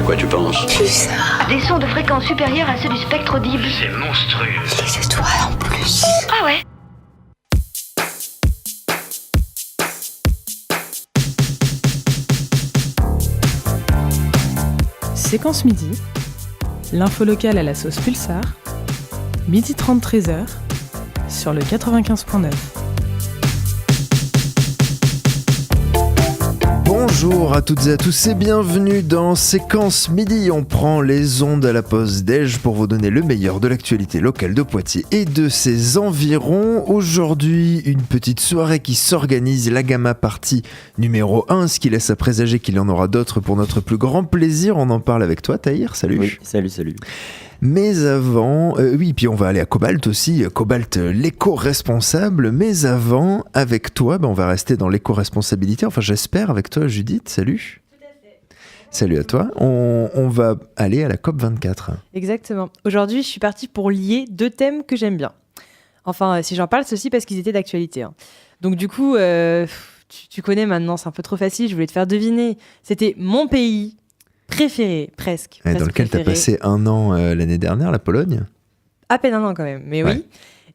quoi tu penses? Pulsar. Des sons de fréquence supérieure à ceux du spectre audible. C'est monstrueux. Les étoiles en plus. Ah ouais? Séquence midi, l'info locale à la sauce Pulsar, midi 30 13h, sur le 95.9. Bonjour à toutes et à tous et bienvenue dans Séquence Midi. On prend les ondes à la pause déj pour vous donner le meilleur de l'actualité locale de Poitiers et de ses environs. Aujourd'hui, une petite soirée qui s'organise, la Gamma Party numéro 1, ce qui laisse à présager qu'il y en aura d'autres pour notre plus grand plaisir. On en parle avec toi, Tahir. Salut. Oui, salut. Mais avant, puis on va aller à Cobalt aussi, Cobalt l'éco-responsable, mais avant, avec toi, on va rester dans l'éco-responsabilité, enfin j'espère avec toi Judith, salut. Tout à fait. Salut à toi, on va aller à la COP24. Exactement, aujourd'hui je suis partie pour lier deux thèmes que j'aime bien. Enfin, si j'en parle, c'est aussi parce qu'ils étaient d'actualité. Hein. Donc du coup, tu connais maintenant, c'est un peu trop facile, je voulais te faire deviner, c'était mon pays préféré, presque. Dans lequel tu as passé un an l'année dernière, la Pologne. À peine un an quand même, mais ouais. Oui.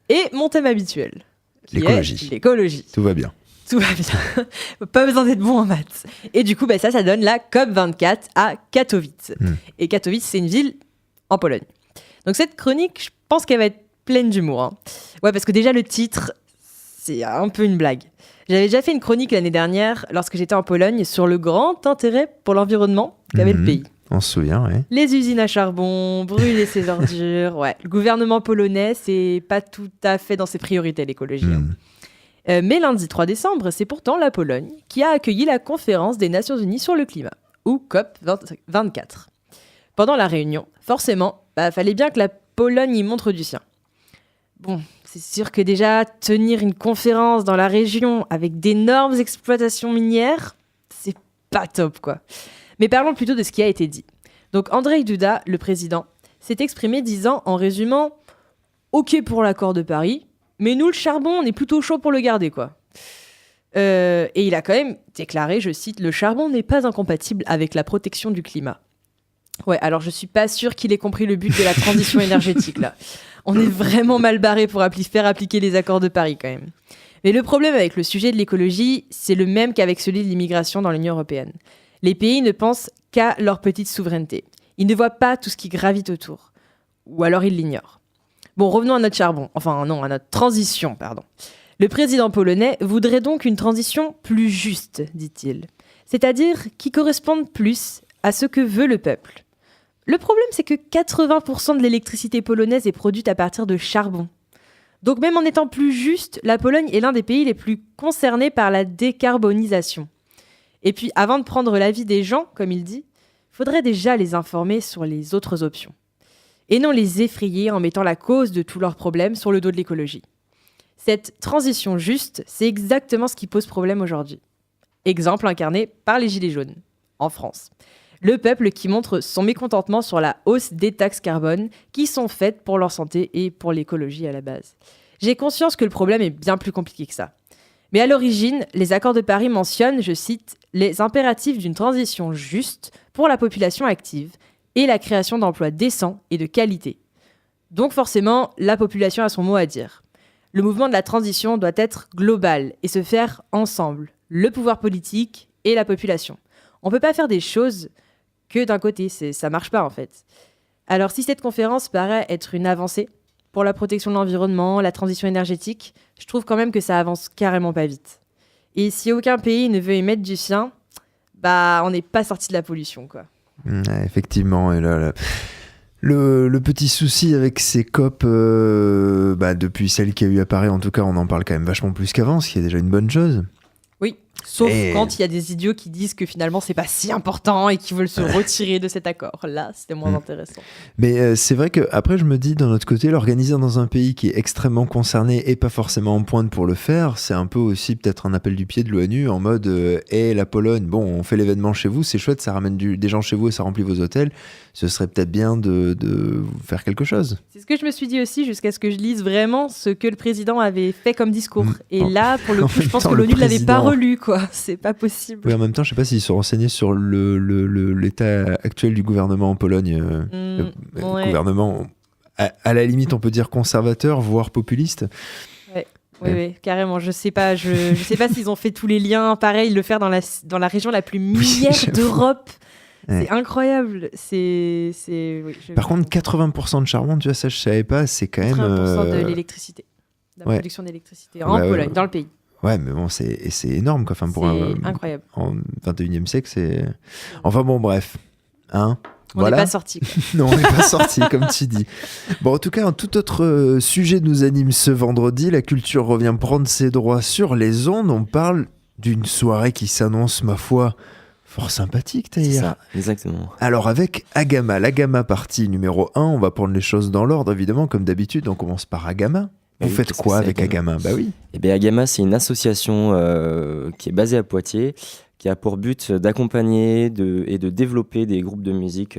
Et mon thème habituel, l'écologie. Tout va bien. Pas besoin d'être bon en maths. Et du coup, ça donne la COP24 à Katowice. Et Katowice, c'est une ville en Pologne. Donc cette chronique, je pense qu'elle va être pleine d'humour. Hein. Ouais, parce que déjà le titre, c'est un peu une blague. J'avais déjà fait une chronique l'année dernière, lorsque j'étais en Pologne, sur le grand intérêt pour l'environnement qu'avait le pays. On se souvient, oui. Les usines à charbon, brûler ses ordures. Ouais. Le gouvernement polonais, c'est pas tout à fait dans ses priorités, l'écologie. Mais lundi 3 décembre, c'est pourtant la Pologne qui a accueilli la conférence des Nations Unies sur le climat, ou COP24. Pendant la réunion, forcément, fallait bien que la Pologne y montre du sien. Bon, c'est sûr que déjà, tenir une conférence dans la région avec d'énormes exploitations minières, c'est pas top, quoi. Mais parlons plutôt de ce qui a été dit. Donc, Andrzej Duda, le président, s'est exprimé disant, en résumant, « Ok pour l'accord de Paris, mais nous, le charbon, on est plutôt chaud pour le garder, quoi. » Et il a quand même déclaré, je cite, « Le charbon n'est pas incompatible avec la protection du climat. » Ouais, alors je suis pas sûre qu'il ait compris le but de la transition énergétique, là. On est vraiment mal barré pour faire appliquer les accords de Paris, quand même. Mais le problème avec le sujet de l'écologie, c'est le même qu'avec celui de l'immigration dans l'Union européenne. Les pays ne pensent qu'à leur petite souveraineté. Ils ne voient pas tout ce qui gravite autour. Ou alors ils l'ignorent. Bon, revenons à notre charbon. Enfin, non, à notre transition, pardon. Le président polonais voudrait donc une transition plus juste, dit-il. C'est-à-dire qui corresponde plus à ce que veut le peuple. Le problème, c'est que 80% de l'électricité polonaise est produite à partir de charbon. Donc même en étant plus juste, la Pologne est l'un des pays les plus concernés par la décarbonisation. Et puis, avant de prendre l'avis des gens, comme il dit, il faudrait déjà les informer sur les autres options. Et non les effrayer en mettant la cause de tous leurs problèmes sur le dos de l'écologie. Cette transition juste, c'est exactement ce qui pose problème aujourd'hui. Exemple incarné par les Gilets jaunes, en France. Le peuple qui montre son mécontentement sur la hausse des taxes carbone qui sont faites pour leur santé et pour l'écologie à la base. J'ai conscience que le problème est bien plus compliqué que ça. Mais à l'origine, les accords de Paris mentionnent, je cite, « les impératifs d'une transition juste pour la population active et la création d'emplois décents et de qualité ». Donc forcément, la population a son mot à dire. Le mouvement de la transition doit être global et se faire ensemble, le pouvoir politique et la population. On ne peut pas faire des choses que d'un côté, ça marche pas en fait. Alors si cette conférence paraît être une avancée pour la protection de l'environnement, la transition énergétique, je trouve quand même que ça avance carrément pas vite. Et si aucun pays ne veut y mettre du sien, on n'est pas sorti de la pollution, quoi. Effectivement, et là le petit souci avec ces COP, depuis celle qu'il y a eu à Paris, en tout cas, on en parle quand même vachement plus qu'avant, ce qui est déjà une bonne chose. Oui, sauf quand il y a des idiots qui disent que finalement c'est pas si important et qui veulent se retirer de cet accord. Là, c'était moins intéressant. Mais c'est vrai qu'après, je me dis, d'un autre côté, l'organiser dans un pays qui est extrêmement concerné et pas forcément en pointe pour le faire, c'est un peu aussi peut-être un appel du pied de l'ONU en mode la Pologne, bon, on fait l'événement chez vous, c'est chouette, ça ramène des gens chez vous et ça remplit vos hôtels. Ce serait peut-être bien de faire quelque chose. C'est ce que je me suis dit aussi jusqu'à ce que je lise vraiment ce que le président avait fait comme discours. Et là, pour le coup, je pense que l'ONU ne l'avait pas relu, quoi. C'est pas possible. Oui, en même temps, je sais pas s'ils sont renseignés sur l'état actuel du gouvernement en Pologne. Le Ouais. gouvernement, à la limite, on peut dire conservateur, voire populiste. Oui, carrément. Je sais pas s'ils ont fait tous les liens. Pareil, le faire dans la région la plus minière j'avoue. d'Europe. Ouais. C'est incroyable. Oui, Par contre, 80% de charbon, tu vois, ça je savais pas, c'est quand même... 80% de l'électricité. De la ouais. production d'électricité en Ouais, Pologne, ouais. dans le pays. Ouais, mais bon, c'est énorme, quoi. Enfin, pour C'est incroyable. en 21e siècle, c'est... Enfin bon, bref. Hein, On n'est voilà. pas sortis. Non, on n'est pas sorti, comme tu dis. Bon, en tout cas, un tout autre sujet nous anime ce vendredi. La culture revient prendre ses droits sur les ondes. On parle d'une soirée qui s'annonce, ma foi, fort sympathique, C'est Tahir. ça, exactement. Alors, avec Agama, l'Agama partie numéro 1, on va prendre les choses dans l'ordre, évidemment, comme d'habitude. On commence par Agama. Vous Oui, faites qu'est-ce que quoi c'est, avec Agama? Bah oui. Eh bien, Agama, c'est une association qui est basée à Poitiers, qui a pour but d'accompagner et de développer des groupes de musique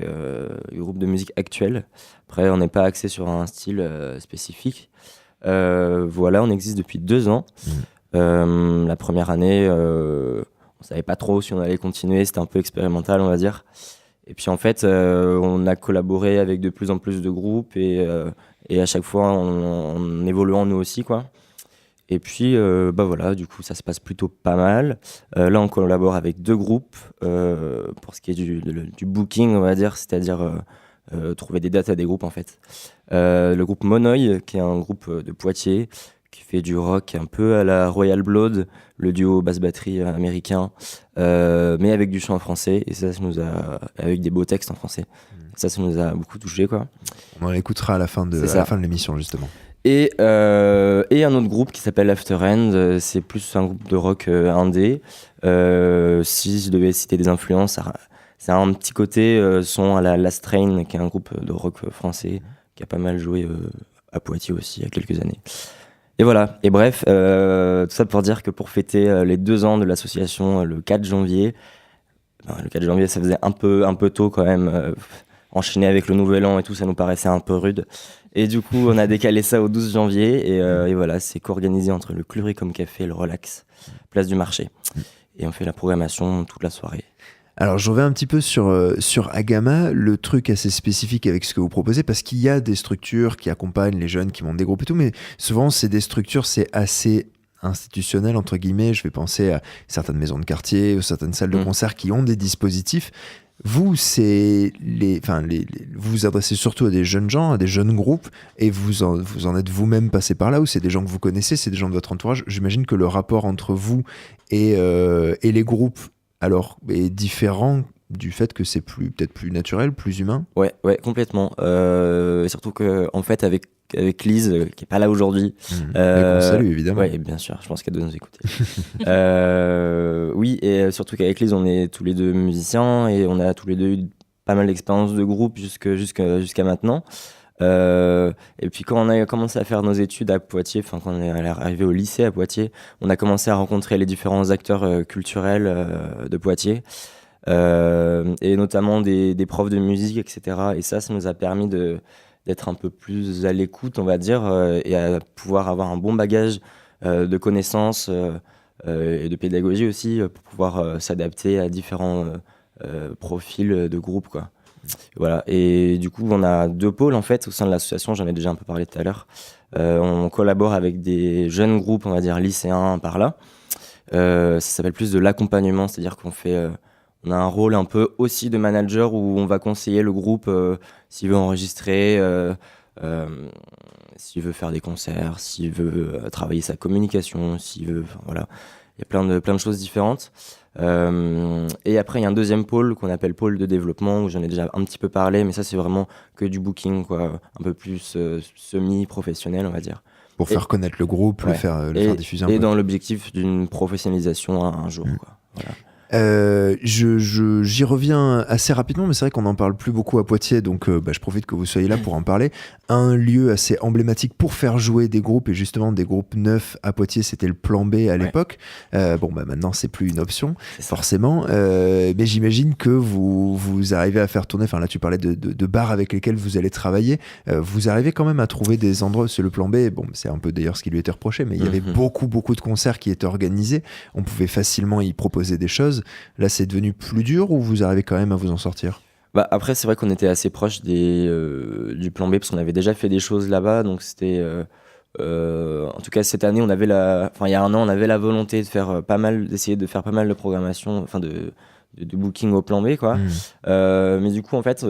actuels. Après, on n'est pas axé sur un style spécifique. Voilà, on existe depuis 2 ans. La première année, on ne savait pas trop si on allait continuer, c'était un peu expérimental, on va dire. Et puis en fait, on a collaboré avec de plus en plus de groupes et à chaque fois en évoluant nous aussi, quoi. Et puis, bah voilà, du coup, ça se passe plutôt pas mal. Là, on collabore avec 2 groupes pour ce qui est du booking, on va dire, c'est-à-dire trouver des dates à des groupes, en fait. Le groupe Monoï, qui est un groupe de Poitiers, qui fait du rock un peu à la Royal Blood, le duo basse-batterie américain, mais avec du chant en français, et ça nous a, avec des beaux textes en français. Ça nous a beaucoup touché, quoi. On en écoutera à la fin de l'émission, justement. Et un autre groupe qui s'appelle After End, c'est plus un groupe de rock indé. Si je devais citer des influences, c'est un petit côté son à la Last Train, qui est un groupe de rock français qui a pas mal joué à Poitiers aussi il y a quelques années. Et voilà, et bref, tout ça pour dire que pour fêter les 2 ans de l'association le 4 janvier, le 4 janvier ça faisait un peu tôt quand même, enchaîner avec le nouvel an et tout, ça nous paraissait un peu rude. Et du coup, on a décalé ça au 12 janvier. Et voilà, c'est co-organisé entre le Cluricum Café et le Relax, place du marché. Et on fait la programmation toute la soirée. Alors, je reviens un petit peu sur Agama, le truc assez spécifique avec ce que vous proposez, parce qu'il y a des structures qui accompagnent les jeunes, qui montent des groupes et tout, mais souvent, c'est des structures, c'est assez institutionnel, entre guillemets. Je vais penser à certaines maisons de quartier ou certaines salles de concert qui ont des dispositifs. Vous, vous vous adressez surtout à des jeunes gens, à des jeunes groupes, et vous en êtes vous-même passé par là, ou c'est des gens que vous connaissez, c'est des gens de votre entourage. J'imagine que le rapport entre vous et les groupes alors est différent du fait que c'est peut-être plus naturel, plus humain. Ouais, complètement. Surtout que en fait avec Lise, qui est pas là aujourd'hui. Mais qu'on salue, évidemment. Oui, bien sûr, je pense qu'elle doit nous écouter. Oui, et surtout qu'avec Lise, on est tous les 2 musiciens et on a tous les 2 eu pas mal d'expérience de groupe jusqu'à maintenant. Et puis quand on a commencé à faire nos études à Poitiers, quand on est arrivé au lycée à Poitiers, on a commencé à rencontrer les différents acteurs culturels de Poitiers. Et notamment des profs de musique, etc. Et ça nous a permis d'être un peu plus à l'écoute, on va dire, et à pouvoir avoir un bon bagage de connaissances et de pédagogie aussi, pour pouvoir s'adapter à différents profils de groupe, quoi. Voilà. Et du coup, on a 2 pôles en fait au sein de l'association, j'en ai déjà un peu parlé tout à l'heure. On collabore avec des jeunes groupes, on va dire lycéens par là. Ça s'appelle plus de l'accompagnement, c'est-à-dire on a un rôle un peu aussi de manager où on va conseiller le groupe s'il veut enregistrer, s'il veut faire des concerts, s'il veut travailler sa communication, s'il veut... Enfin, voilà. Il y a plein de choses différentes. Et après, il y a un deuxième pôle qu'on appelle pôle de développement, où j'en ai déjà un petit peu parlé, mais ça, c'est vraiment que du booking, quoi, un peu plus semi-professionnel, on va dire. Pour faire connaître le groupe, le faire diffuser un peu. Et dans l'objectif d'une professionnalisation un jour, quoi. Voilà. J'y reviens assez rapidement, mais c'est vrai qu'on n'en parle plus beaucoup à Poitiers, donc je profite que vous soyez là pour en parler. Un lieu assez emblématique pour faire jouer des groupes, et justement des groupes neufs à Poitiers, c'était le Plan B à l'époque. Maintenant c'est plus une option, forcément, mais j'imagine que vous arrivez à faire tourner, enfin là tu parlais de bars avec lesquels vous allez travailler, vous arrivez quand même à trouver des endroits sur le Plan B, c'est un peu d'ailleurs ce qui lui était reproché, mais il y avait beaucoup de concerts qui étaient organisés, on pouvait facilement y proposer des choses. Là c'est devenu plus dur, ou vous arrivez quand même à vous en sortir? Après, c'est vrai qu'on était assez proche du Plan B parce qu'on avait déjà fait des choses là-bas, donc c'était en tout cas cette année il y a un an on avait la volonté de faire d'essayer de faire pas mal de programmation, enfin de booking au Plan B quoi. Mais du coup en fait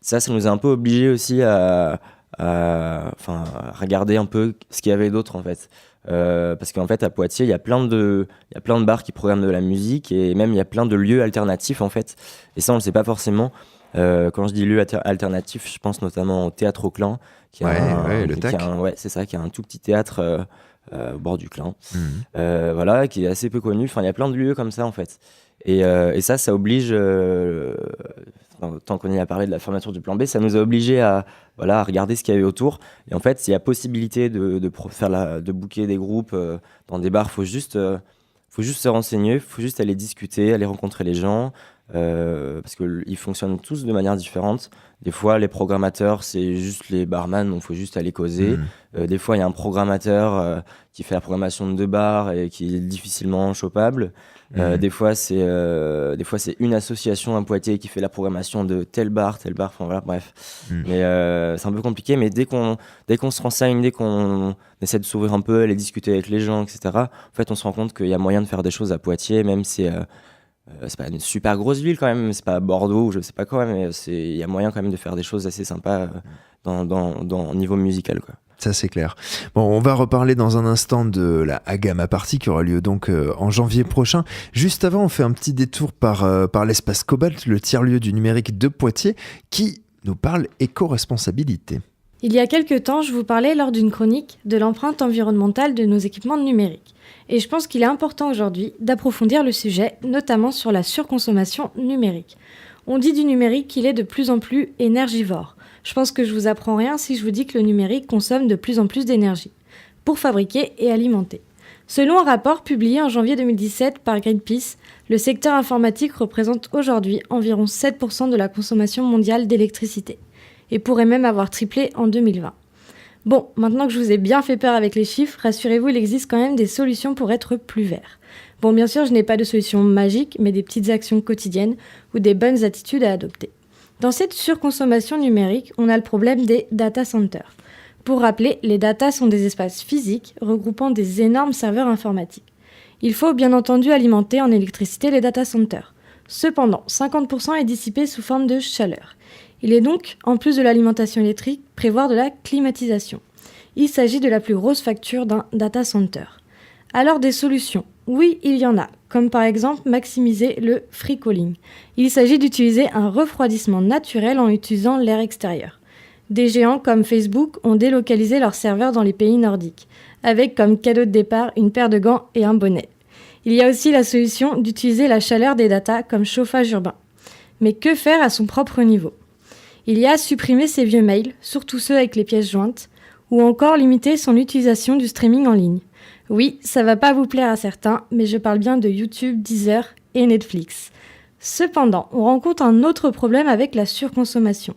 ça nous a un peu obligé aussi à regarder un peu ce qu'il y avait d'autre en fait. Parce qu'en fait à Poitiers il y a plein de bars qui programment de la musique, et même il y a plein de lieux alternatifs en fait, et ça on le sait pas forcément. Quand je dis lieu alternatif, je pense notamment au Théâtre au Clan, qui le TAC. C'est ça, qui a un tout petit théâtre au bord du Clan, voilà, qui est assez peu connu. Enfin, il y a plein de lieux comme ça en fait, et ça oblige. Tant qu'on y a parlé de la fermeture du Plan B, ça nous a obligés à regarder ce qu'il y avait autour. Et en fait, il y a possibilité de booker des groupes dans des bars. Faut juste se renseigner, faut juste aller discuter, aller rencontrer les gens. Parce qu'ils fonctionnent tous de manière différente. Des fois, les programmateurs, c'est juste les barman, donc il faut juste aller causer. Des fois, il y a un programmateur qui fait la programmation de 2 bars et qui est difficilement chopable. Des fois, c'est une association à Poitiers qui fait la programmation de tel bar, enfin voilà, bref. Mais c'est un peu compliqué, mais dès qu'on se renseigne, dès qu'on essaie de s'ouvrir un peu, aller discuter avec les gens, etc., en fait, on se rend compte qu'il y a moyen de faire des choses à Poitiers, même si c'est pas une super grosse ville quand même, c'est pas Bordeaux ou je sais pas quoi, mais il y a moyen quand même de faire des choses assez sympas dans niveau musical quoi. Ça c'est clair. Bon, on va reparler dans un instant de la Agama Party qui aura lieu donc en janvier prochain. Juste avant, on fait un petit détour par l'espace Cobalt, le tiers-lieu du numérique de Poitiers, qui nous parle éco-responsabilité. Il y a quelques temps, je vous parlais lors d'une chronique de l'empreinte environnementale de nos équipements numériques. Et je pense qu'il est important aujourd'hui d'approfondir le sujet, notamment sur la surconsommation numérique. On dit du numérique qu'il est de plus en plus énergivore. Je pense que je vous apprends rien si je vous dis que le numérique consomme de plus en plus d'énergie pour fabriquer et alimenter. Selon un rapport publié en janvier 2017 par Greenpeace, le secteur informatique représente aujourd'hui environ 7% de la consommation mondiale d'électricité et pourrait même avoir triplé en 2020. Bon, maintenant que je vous ai bien fait peur avec les chiffres, rassurez-vous, il existe quand même des solutions pour être plus vert. Bon, bien sûr, je n'ai pas de solution magique, mais des petites actions quotidiennes ou des bonnes attitudes à adopter. Dans cette surconsommation numérique, on a le problème des data centers. Pour rappeler, les data sont des espaces physiques regroupant des énormes serveurs informatiques. Il faut bien entendu alimenter en électricité les data centers. Cependant, 50% est dissipé sous forme de chaleur. Il est donc, en plus de l'alimentation électrique, prévoir de la climatisation. Il s'agit de la plus grosse facture d'un data center. Alors des solutions, oui, il y en a, comme par exemple maximiser le free cooling. Il s'agit d'utiliser un refroidissement naturel en utilisant l'air extérieur. Des géants comme Facebook ont délocalisé leurs serveurs dans les pays nordiques, avec comme cadeau de départ une paire de gants et un bonnet. Il y a aussi la solution d'utiliser la chaleur des data comme chauffage urbain. Mais que faire à son propre niveau ? Il y a supprimer ses vieux mails, surtout ceux avec les pièces jointes, ou encore limiter son utilisation du streaming en ligne. Oui, ça va pas vous plaire à certains, mais je parle bien de YouTube, Deezer et Netflix. Cependant, on rencontre un autre problème avec la surconsommation,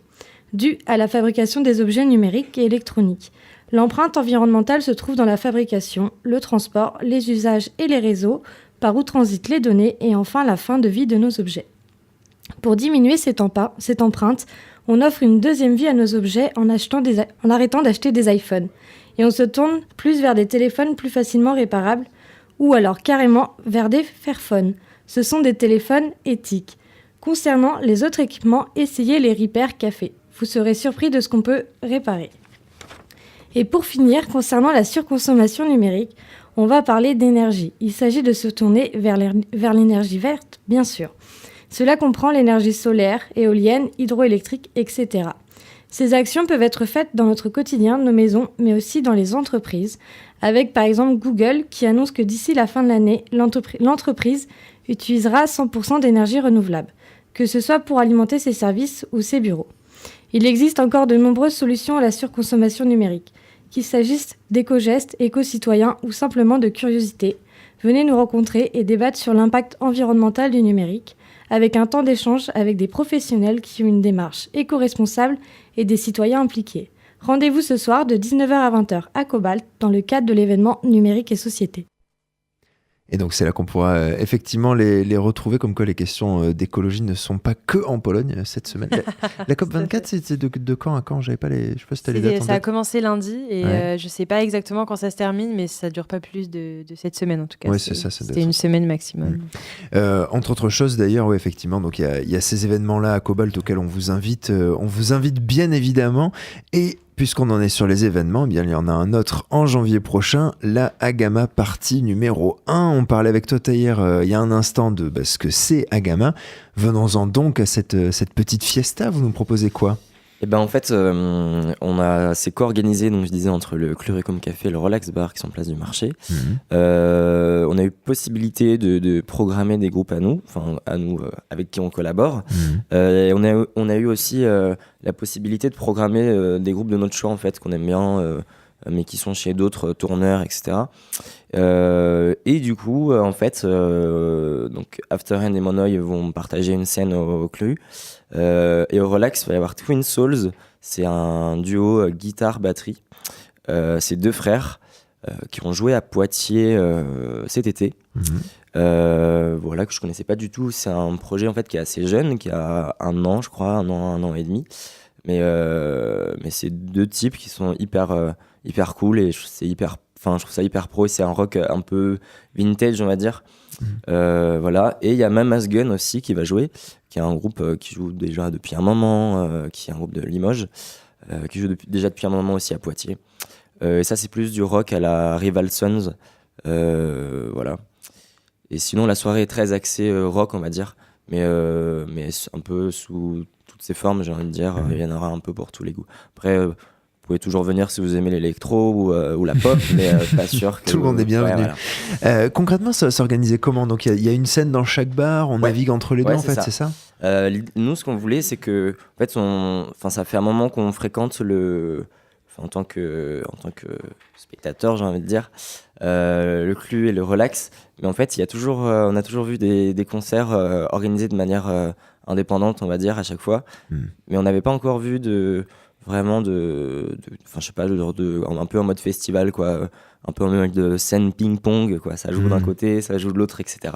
due à la fabrication des objets numériques et électroniques. L'empreinte environnementale se trouve dans la fabrication, le transport, les usages et les réseaux, par où transitent les données et enfin la fin de vie de nos objets. Pour diminuer cette empreinte, on offre une deuxième vie à nos objets en arrêtant d'acheter des iPhones. Et on se tourne plus vers des téléphones plus facilement réparables ou alors carrément vers des Fairphone. Ce sont des téléphones éthiques. Concernant les autres équipements, essayez les Repair Café. Vous serez surpris de ce qu'on peut réparer. Et pour finir, concernant la surconsommation numérique, on va parler d'énergie. Il s'agit de se tourner vers l'énergie verte, bien sûr. Cela comprend l'énergie solaire, éolienne, hydroélectrique, etc. Ces actions peuvent être faites dans notre quotidien, nos maisons, mais aussi dans les entreprises, avec par exemple Google qui annonce que d'ici la fin de l'année, l'entreprise utilisera 100% d'énergie renouvelable, que ce soit pour alimenter ses services ou ses bureaux. Il existe encore de nombreuses solutions à la surconsommation numérique, qu'il s'agisse d'éco-gestes, éco-citoyens ou simplement de curiosité. Venez nous rencontrer et débattre sur l'impact environnemental du numérique, avec un temps d'échange avec des professionnels qui ont une démarche éco-responsable et des citoyens impliqués. Rendez-vous ce soir de 19h à 20h à Cobalt dans le cadre de l'événement Numérique et Société. Et donc c'est là qu'on pourra effectivement les retrouver, comme quoi les questions d'écologie ne sont pas que en Pologne cette semaine. La COP24, c'est de quand à quand? J'avais pas les, je sais pas si t'as les dates en Ça a tête. commencé lundi et je sais pas exactement quand ça se termine, mais ça dure pas plus de cette semaine en tout cas. Ouais, c'est ça. C'était une semaine maximum. Entre autres choses d'ailleurs, oui, effectivement, donc il y a ces événements-là à Cobalt auxquels on vous invite bien évidemment. Et puisqu'on en est sur les événements, eh bien, il y en a un autre en janvier prochain, la Agama Party numéro 1. On parlait avec toi, Taïr, il y a un instant de ce que c'est Agama. Venons-en donc à cette petite fiesta. Vous nous proposez quoi ? Et ben en fait, c'est co-organisé, donc je disais, entre le Cluricum Café et le Relax Bar qui sont en place du marché. On a eu possibilité de programmer des groupes à nous avec qui on collabore. Et on a eu aussi la possibilité de programmer des groupes de notre choix en fait qu'on aime bien, mais qui sont chez d'autres tourneurs, etc. Et du coup, en fait, donc Afterhand et Monoï vont partager une scène au Clu. Et au Relax, il va y avoir Twin Souls. C'est un duo guitare-batterie. C'est deux frères qui ont joué à Poitiers cet été. Voilà, que je connaissais pas du tout. C'est un projet en fait qui est assez jeune, qui a un an, je crois, un an et demi. Mais c'est deux types qui sont hyper cool et je trouve ça hyper pro. C'est un rock un peu vintage, on va dire. Voilà. Et il y a Mama's Gun aussi qui va jouer, qui est un groupe qui joue déjà depuis un moment, qui est un groupe de Limoges, qui joue déjà depuis un moment aussi à Poitiers. Et ça, c'est plus du rock à la Rival Sons. Voilà. Et sinon, la soirée est très axée rock, on va dire, mais un peu sous toutes ses formes, j'ai envie de dire. Il y en aura un peu pour tous les goûts. Après, vous pouvez toujours venir si vous aimez l'électro ou la pop, mais pas sûr que... Tout le monde est bienvenu. Ouais, voilà. Concrètement, ça va s'organiser comment ? Donc il y a une scène dans chaque bar, on navigue entre les deux, en fait, c'est ça ? Nous, ce qu'on voulait, c'est que, en fait, ça fait un moment qu'on fréquente en tant que spectateur, j'ai envie de dire, le Clu et le Relax. Mais en fait, on a toujours vu des concerts organisés de manière indépendante, on va dire, à chaque fois. Mais on n'avait pas encore vu vraiment je sais pas, un peu en mode festival, quoi. Un peu en mode de scène ping-pong, quoi. Ça joue d'un côté, ça joue de l'autre, etc.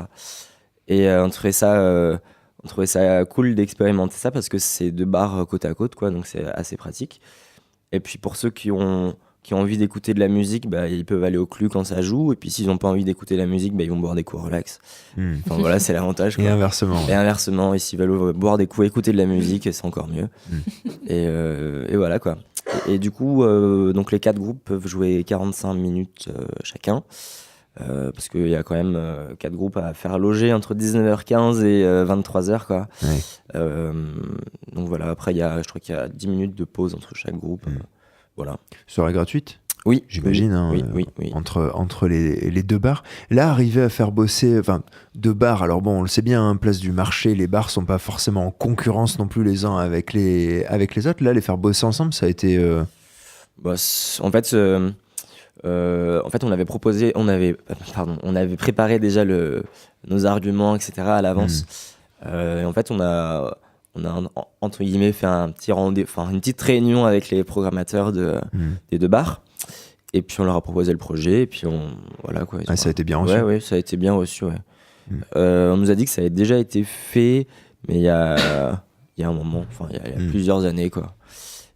Et on trouvait ça cool d'expérimenter ça parce que c'est deux bars côte à côte, quoi. Donc c'est assez pratique. Et puis pour ceux qui ont envie d'écouter de la musique, ils peuvent aller au Clu quand ça joue. Et puis s'ils n'ont pas envie d'écouter de la musique, ils vont boire des coups Relax. Enfin voilà, c'est l'avantage, quoi. Et inversement. Et inversement, et s'ils veulent boire des coups, écouter de la musique, c'est encore mieux. Et voilà, quoi. Et du coup, donc les 4 groupes peuvent jouer 45 minutes chacun. Parce qu'il y a quand même 4 groupes à faire loger entre 19h15 et 23h, quoi. Donc voilà, après je crois qu'il y a 10 minutes de pause entre chaque groupe. Voilà. Soirée gratuite ? Oui, j'imagine, oui. Entre les deux bars. Là, arriver à faire bosser, deux bars, alors bon, on le sait bien, place du marché, les bars sont pas forcément en concurrence non plus les uns avec les autres. Là, les faire bosser ensemble, ça a été... En fait, on avait proposé, on avait préparé déjà nos arguments, etc. à l'avance. Et en fait, on a entre guillemets fait un petit une petite réunion avec les programmateurs des deux bars. Et puis on leur a proposé le projet et puis voilà, quoi. Ça a été bien reçu. Ouais, ça a été bien reçu. Ouais. On nous a dit que ça avait déjà été fait, mais il y a un moment, il y a plusieurs années, quoi.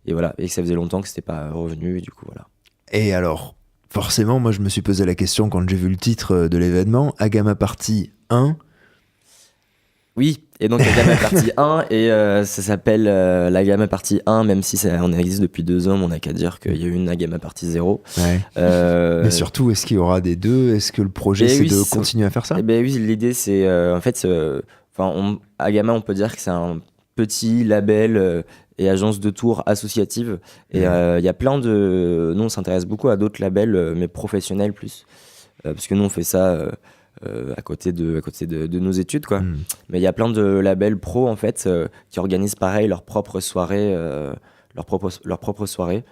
Et voilà, et que ça faisait longtemps que c'était pas revenu, et du coup voilà. Et alors, forcément, moi je me suis posé la question quand j'ai vu le titre de l'événement, Agama Party 1. Oui, et donc Agama Party 1, et ça s'appelle l'Agama Party 1, même si on existe depuis 2 ans, on n'a qu'à dire qu'il y a eu une Agama Party 0. Ouais. Mais surtout, est-ce qu'il y aura des deux ? Est-ce que le projet c'est de continuer à faire ça ? Oui, l'idée c'est, en fait, Agama, on peut dire que c'est un petit label et agence de tour associative, et il y a plein nous on s'intéresse beaucoup à d'autres labels, mais professionnels plus, parce que nous on fait ça... à côté de nos études, quoi. Mais il y a plein de labels pro, en fait, qui organisent pareil leurs propres soirées,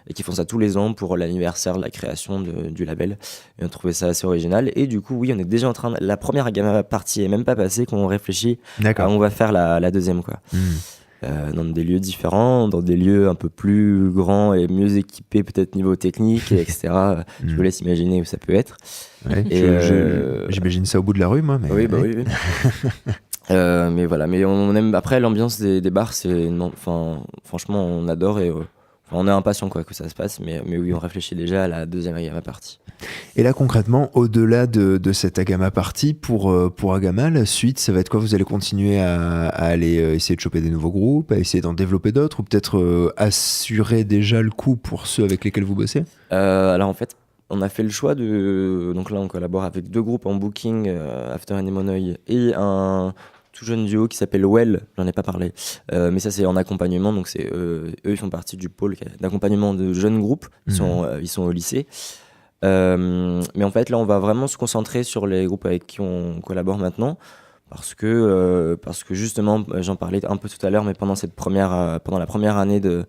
et qui font ça tous les ans pour l'anniversaire de la création du label. Et on trouvait ça assez original. Et du coup, oui, on est déjà en train la première gamma partie est même pas passée, qu'on réfléchit à on va faire la deuxième, quoi. Dans des lieux différents, dans des lieux un peu plus grands et mieux équipés, peut-être niveau technique, etc. Je vous laisse imaginer où ça peut être. Ouais, j'imagine ça au bout de la rue, moi. Mais oui, bah oui. Mais voilà, mais on aime. Après, l'ambiance des bars, franchement, on adore et on est impatient, quoi, que ça se passe. Mais oui, on réfléchit déjà à la deuxième Agama party. Et là, concrètement, au-delà de cette Agama party, pour Agama, la suite, ça va être quoi? Vous allez continuer à aller essayer de choper des nouveaux groupes, à essayer d'en développer d'autres, ou peut-être assurer déjà le coup pour ceux avec lesquels vous bossez? Alors en fait, on a fait le choix donc là, on collabore avec 2 groupes en booking, After and Monoï, et un tout jeune duo qui s'appelle Well, j'en ai pas parlé, mais ça c'est en accompagnement, donc c'est eux ils font partie du pôle d'accompagnement de jeunes groupes, ils sont au lycée, mais en fait là on va vraiment se concentrer sur les groupes avec qui on collabore maintenant, parce que justement, j'en parlais un peu tout à l'heure, mais pendant la première année de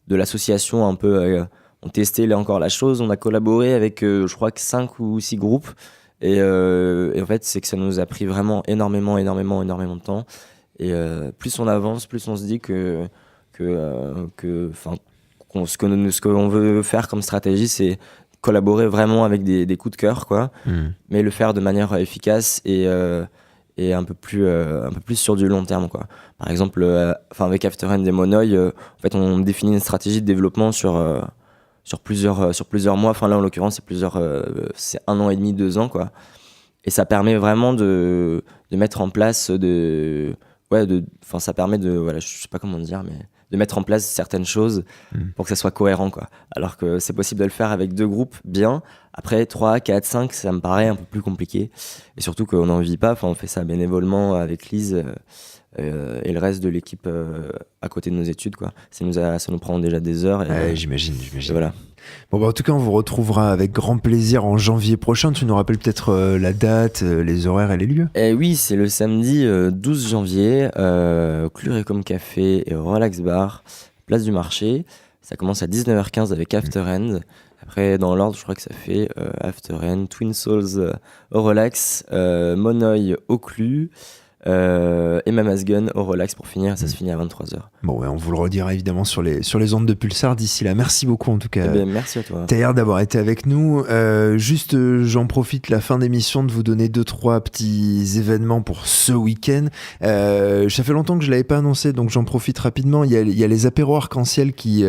l'association, un peu on testait là encore la chose, on a collaboré avec je crois que 5 ou 6 groupes. Et en fait, c'est que ça nous a pris vraiment énormément de temps. Et plus on avance, plus on se dit que ce qu'on veut faire comme stratégie, c'est collaborer vraiment avec des coups de cœur, quoi. Mais le faire de manière efficace et un peu plus sur du long terme, quoi. Par exemple, avec After and Monoï, en fait, on définit une stratégie de développement sur plusieurs mois, enfin là en l'occurrence c'est 1 an et demi, 2 ans, quoi. Et ça permet vraiment de mettre en place ça permet je sais pas comment dire, mais de mettre en place certaines choses pour que ça soit cohérent, quoi. Alors que c'est possible de le faire avec 2 groupes bien. Après 3, 4, 5, ça me paraît un peu plus compliqué. Et surtout qu'on n'en vit pas, on fait ça bénévolement avec Lise et le reste de l'équipe à côté de nos études, quoi. Ça nous prend déjà des heures. J'imagine. Voilà. Bon, en tout cas, on vous retrouvera avec grand plaisir en janvier prochain. Tu nous rappelles peut-être la date, les horaires et les lieux? Oui, c'est le samedi 12 janvier, Clurecom Café et Relax Bar, place du marché. Ça commence à 19h15 avec After End. Après, dans l'ordre, je crois que ça fait After End, Twin Souls au Relax, Monoï au Clu, et Mama's Gun au Relax pour finir. Ça se finit à 23h. Bon, on vous le redira évidemment sur les ondes de Pulsar d'ici là. Merci beaucoup en tout cas. Merci à toi. Taher, d'avoir été avec nous. J'en profite la fin d'émission de vous donner 2-3 petits événements pour ce week-end. Ça fait longtemps que je l'avais pas annoncé, donc j'en profite rapidement. Il y a les apéros arc-en-ciel qui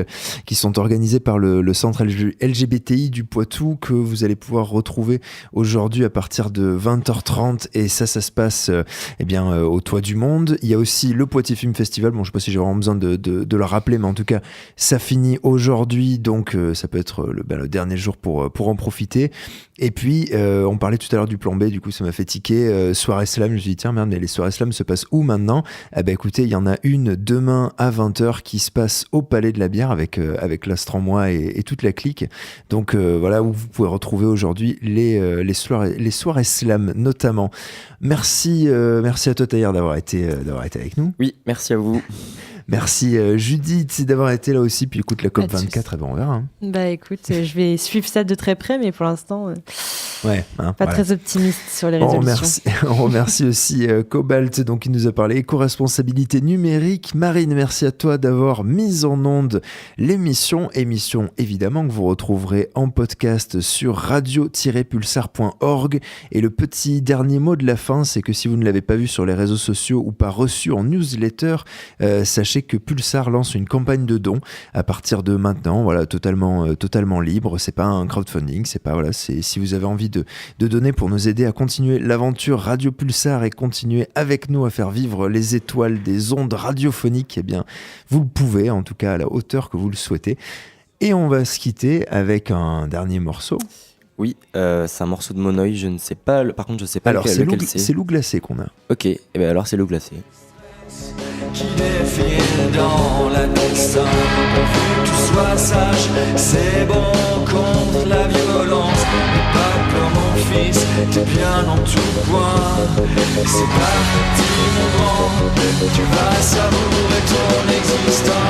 sont organisés par le centre LGBTI du Poitou, que vous allez pouvoir retrouver aujourd'hui à partir de 20h30, et ça se passe au Toit du Monde. Il y a aussi le Poitiers Film Festival. Bon, je sais pas si j'ai vraiment besoin de le rappeler, mais en tout cas, ça finit aujourd'hui, donc ça peut être le dernier jour pour en profiter. Et puis, on parlait tout à l'heure du plan B, du coup, ça m'a fait tiquer. Soirée slam, je me suis dit, tiens, merde, mais les soirées slam se passent où maintenant? Écoutez, il y en a une demain à 20h qui se passe au Palais de la Bière avec l'Astran-Moi et toute la clique. Donc, voilà, où vous pouvez retrouver aujourd'hui les soirées slam, notamment. Merci à toi, Taher, d'avoir été avec nous. Oui, merci à vous. Merci Judith d'avoir été là aussi. Puis écoute, la COP24, on verra. Écoute, je vais suivre ça de très près, mais pour l'instant, pas très optimiste sur les résolutions. On remercie aussi Cobalt, donc, qui nous a parlé éco-responsabilité numérique. Marine, merci à toi d'avoir mis en onde l'émission évidemment que vous retrouverez en podcast sur radio-pulsar.org. Et le petit dernier mot de la fin, c'est que si vous ne l'avez pas vu sur les réseaux sociaux ou pas reçu en newsletter, sachez que Pulsar lance une campagne de dons à partir de maintenant, totalement libre. C'est pas un crowdfunding, c'est si vous avez envie de donner pour nous aider à continuer l'aventure Radio Pulsar et continuer avec nous à faire vivre les étoiles des ondes radiophoniques, vous le pouvez, en tout cas à la hauteur que vous le souhaitez. Et on va se quitter avec un dernier morceau. Oui, c'est un morceau de Monoï, je ne sais pas, par contre je sais pas alors lequel c'est. C'est Loup Glacé qu'on a. Ok, alors c'est Loup Glacé. Qui défile dans la descente, pourvu que tu sois sage, c'est bon contre la violence, n'aie pas peur mon fils, t'es bien en tout point. C'est parti mon grand, tu vas savourer ton existence.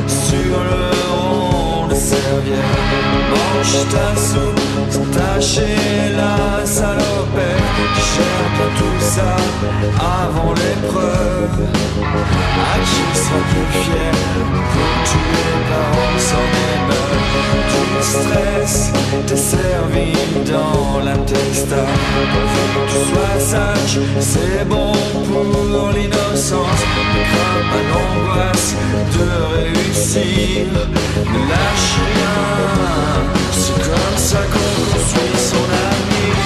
Sur le rond de serviette, mange ta soupe sans tâcher la salopette. Tu cherches bien tout ça avant l'épreuve. À qui sera plus fier quand tu es parents sans émeute. Tu stresses, t'es servi dans l'intestin. Pourvu que tu sois sage, c'est bon pour l'innocence. Ne crains pas l'angoisse de réussir, ne lâche rien. C'est comme ça qu'on construit son avenir.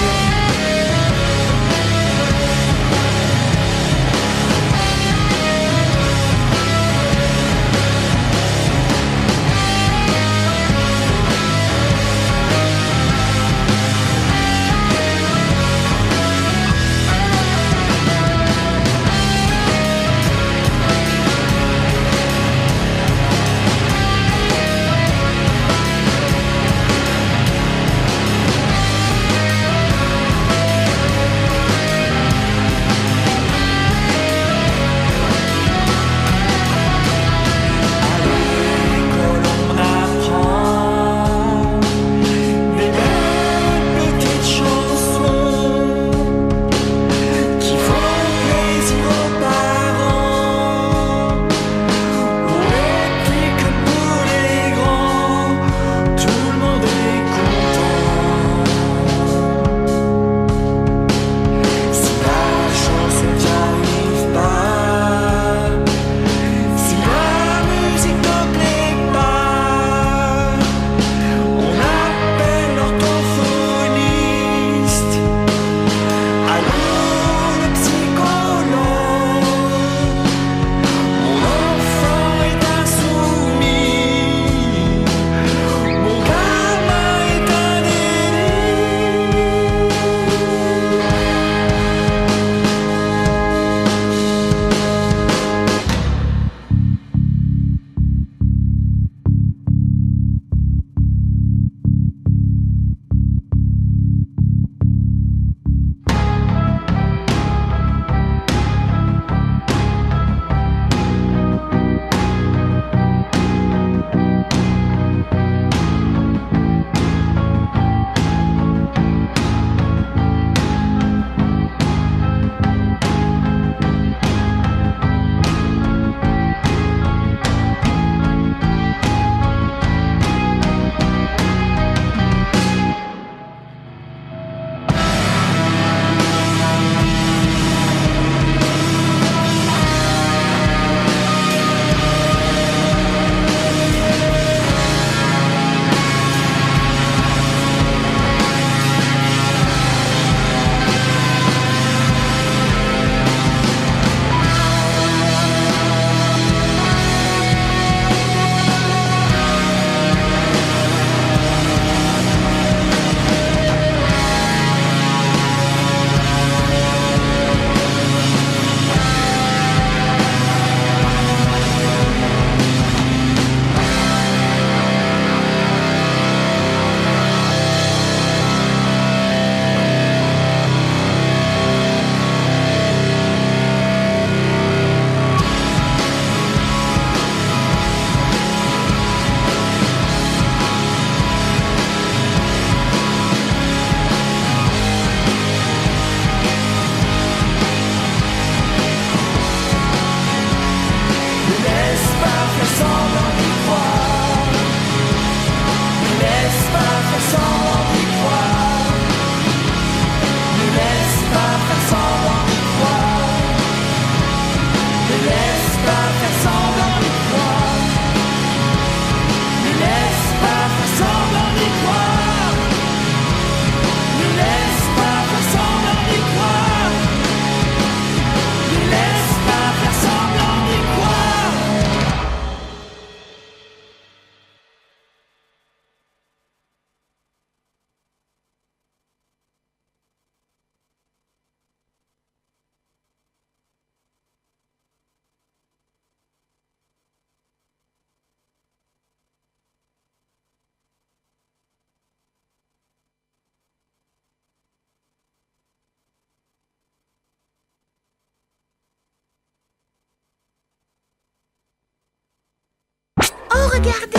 regardez.